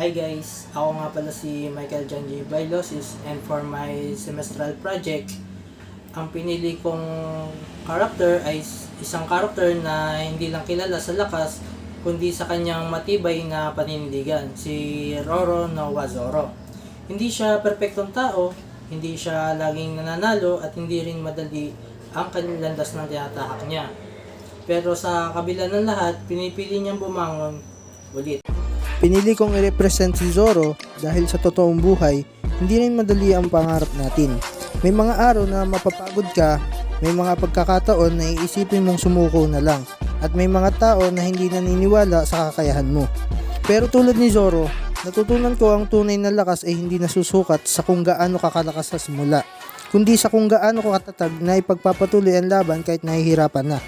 Hi guys, ako nga pala si Michael John J. Bailosis, and for my semestral project, ang pinili kong character ay isang character na hindi lang kilala sa lakas kundi sa kanyang matibay na paninindigan, si Roro Noa Zoro. Hindi siya perpektong tao, hindi siya laging nananalo at hindi rin madali ang kanyang landas ng tinatahak niya. Pero sa kabila ng lahat, pinipili niyang bumangon ulit. Pinili kong i-represent si Zoro dahil sa totoong buhay, hindi rin madali ang pangarap natin. May mga araw na mapapagod ka, may mga pagkakataon na iisipin mong sumuko na lang, at may mga tao na hindi naniniwala sa kakayahan mo. Pero tulad ni Zoro, natutunan ko ang tunay na lakas ay hindi nasusukat sa kung gaano kakalakas sa simula, kundi sa kung gaano katatag na ipagpapatuloy ang laban kahit nahihirapan na.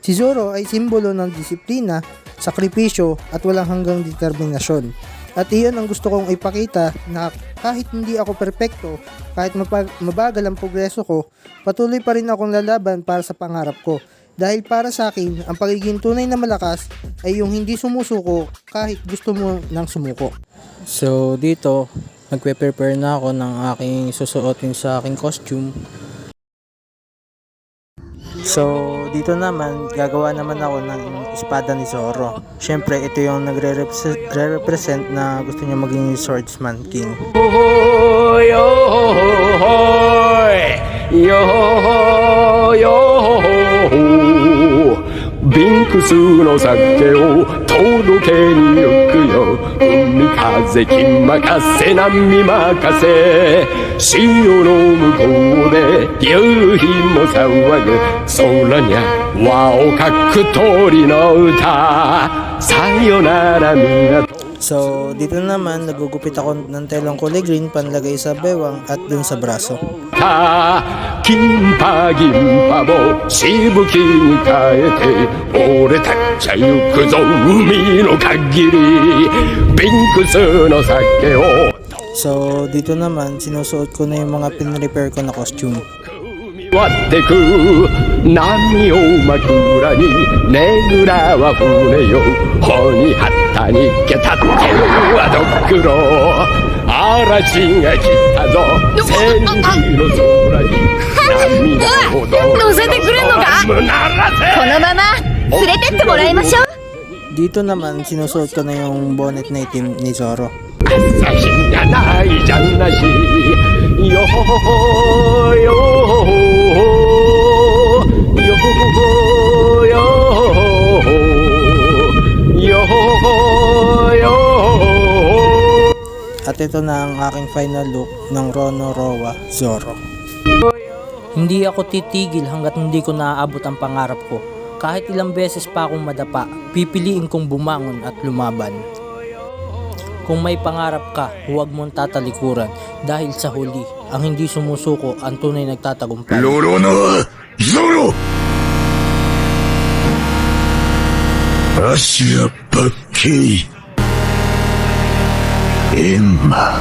Si Zoro ay simbolo ng disiplina, sakripisyo at walang hanggang determinasyon. At iyon ang gusto kong ipakita na kahit hindi ako perpekto, kahit mabagal ang progreso ko, patuloy pa rin akong lalaban para sa pangarap ko. Dahil para sa akin, ang pagiging tunay na malakas ay yung hindi sumusuko kahit gusto mo nang sumuko. So dito, nagpe-prepare na ako ng aking susuotin sa aking costume. So dito naman, gagawa naman ako ng espada ni Zoro. Siyempre, ito yung nagre-represent na gusto niya maging swordsman king. Binkusの酒を届けに行くよ海風気任せ波任せ潮の向こうで夕日も騒ぐ空にゃ輪をかく鳥の歌さよなら港 So dito naman, nagugupit ako ng telong kulay green panlagay sa bewang at dun sa braso. 金パ銀パもしぶきに変えて俺たちは行くぞ海の限りビンクスの酒を So dito naman, sinusuot ko na yung mga pin-repair ko na costume. 割ってく波を枕にねぐらは船よ帆に張ったにけたってはどっくろ嵐が来たぞ千里の空に涙ほど乗せてくれんのかこのまま連れてってもらいましょう Dito naman, sinusuot ko na yung bonnet na itim ni Zoro. 朝日がないじゃなしよよよAt ito na ang aking final look ng Roro Zoro. Hindi ako titigil hanggat hindi ko naaabot ang pangarap ko. Kahit ilang beses pa akong madapa, pipiliin kong bumangon at lumaban. Kung may pangarap ka, huwag mong tatalikuran dahil sa huli, ang hindi sumusuko ang tunay nagtatagumpay. Roro Noa Zoro! 足はばっけいエンマ